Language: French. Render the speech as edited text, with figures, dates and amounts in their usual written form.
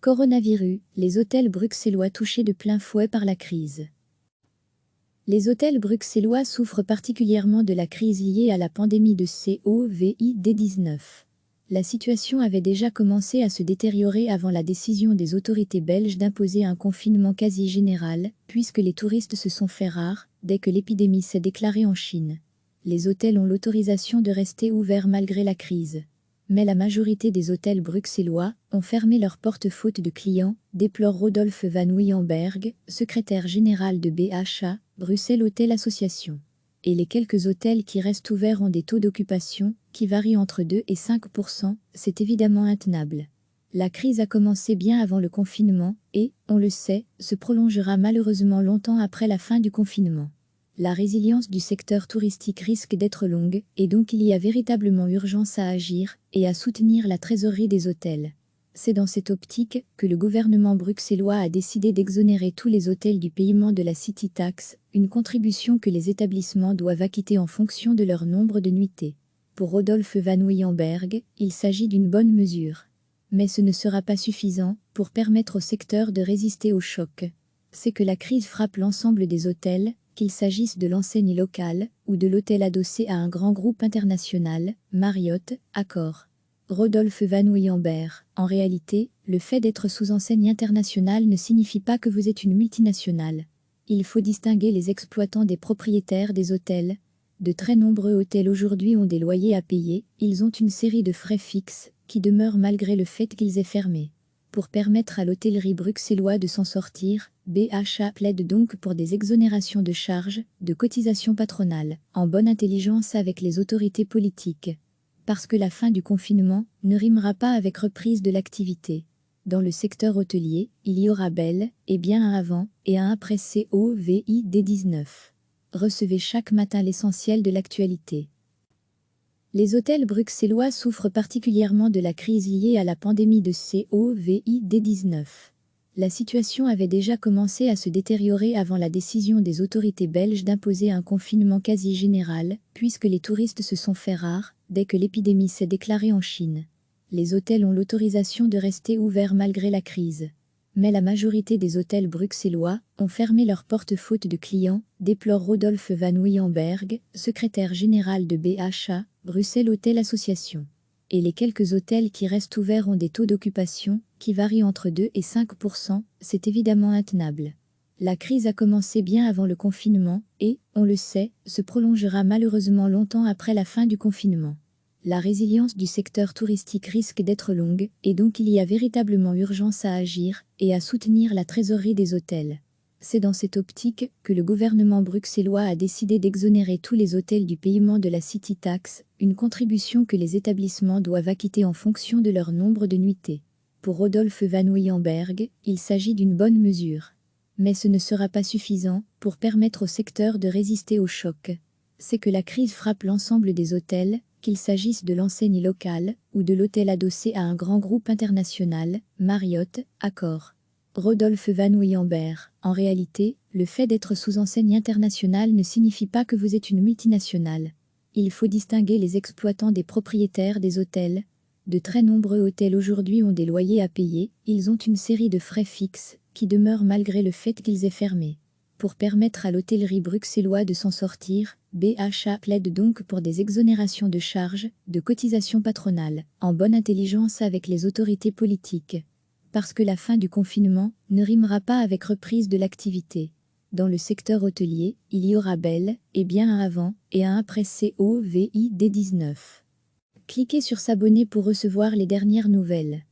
Coronavirus, les hôtels bruxellois touchés de plein fouet par la crise. Les hôtels bruxellois souffrent particulièrement de la crise liée à la pandémie de Covid-19. La situation avait déjà commencé à se détériorer avant la décision des autorités belges d'imposer un confinement quasi général, puisque les touristes se sont fait rares dès que l'épidémie s'est déclarée en Chine. Les hôtels ont l'autorisation de rester ouverts malgré la crise. Mais la majorité des hôtels bruxellois ont fermé leurs portes faute de clients, déplore Rodolphe Van Wiehenberg, secrétaire général de BHA, Bruxelles Hôtel Association. Et les quelques hôtels qui restent ouverts ont des taux d'occupation qui varient entre 2 et 5%, c'est évidemment intenable. La crise a commencé bien avant le confinement et, on le sait, se prolongera malheureusement longtemps après la fin du confinement. La résilience du secteur touristique risque d'être longue, et donc il y a véritablement urgence à agir et à soutenir la trésorerie des hôtels. C'est dans cette optique que le gouvernement bruxellois a décidé d'exonérer tous les hôtels du paiement de la City Tax, une contribution que les établissements doivent acquitter en fonction de leur nombre de nuitées. Pour Rodolphe Van Wiehenberg, il s'agit d'une bonne mesure. Mais ce ne sera pas suffisant pour permettre au secteur de résister au choc. C'est que la crise frappe l'ensemble des hôtels, qu'il s'agisse de l'enseigne locale ou de l'hôtel adossé à un grand groupe international, Marriott, Accor. Rodolphe Van Wiehenberg, en réalité, le fait d'être sous enseigne internationale ne signifie pas que vous êtes une multinationale. Il faut distinguer les exploitants des propriétaires des hôtels. De très nombreux hôtels aujourd'hui ont des loyers à payer, ils ont une série de frais fixes qui demeurent malgré le fait qu'ils aient fermé. Pour permettre à l'hôtellerie bruxelloise de s'en sortir, BHA plaide donc pour des exonérations de charges, de cotisations patronales, en bonne intelligence avec les autorités politiques. Parce que la fin du confinement ne rimera pas avec reprise de l'activité. Dans le secteur hôtelier, il y aura bel et bien un avant et un après Covid-19. Recevez chaque matin l'essentiel de l'actualité. Les hôtels bruxellois souffrent particulièrement de la crise liée à la pandémie de Covid-19. La situation avait déjà commencé à se détériorer avant la décision des autorités belges d'imposer un confinement quasi général, puisque les touristes se sont fait rares dès que l'épidémie s'est déclarée en Chine. Les hôtels ont l'autorisation de rester ouverts malgré la crise. Mais la majorité des hôtels bruxellois ont fermé leurs portes faute de clients, déplore Rodolphe Van Wiehenberg, secrétaire général de BHA, Bruxelles Hôtel Association. Et les quelques hôtels qui restent ouverts ont des taux d'occupation qui varient entre 2 et 5%, c'est évidemment intenable. La crise a commencé bien avant le confinement et, on le sait, se prolongera malheureusement longtemps après la fin du confinement. La résilience du secteur touristique risque d'être longue, et donc il y a véritablement urgence à agir et à soutenir la trésorerie des hôtels. C'est dans cette optique que le gouvernement bruxellois a décidé d'exonérer tous les hôtels du paiement de la City Tax, une contribution que les établissements doivent acquitter en fonction de leur nombre de nuitées. Pour Rodolphe Van Wiehenberg, il s'agit d'une bonne mesure. Mais ce ne sera pas suffisant pour permettre au secteur de résister au choc. C'est que la crise frappe l'ensemble des hôtels, qu'il s'agisse de l'enseigne locale ou de l'hôtel adossé à un grand groupe international, Marriott, Accor. Rodolphe Van Wiehenberg, en réalité, le fait d'être sous enseigne internationale ne signifie pas que vous êtes une multinationale. Il faut distinguer les exploitants des propriétaires des hôtels. De très nombreux hôtels aujourd'hui ont des loyers à payer, ils ont une série de frais fixes qui demeurent malgré le fait qu'ils aient fermé. Pour permettre à l'hôtellerie bruxelloise de s'en sortir, BHA plaide donc pour des exonérations de charges, de cotisations patronales, en bonne intelligence avec les autorités politiques. Parce que la fin du confinement ne rimera pas avec reprise de l'activité. Dans le secteur hôtelier, il y aura bel et bien un avant et un après Covid-19. Cliquez sur s'abonner pour recevoir les dernières nouvelles.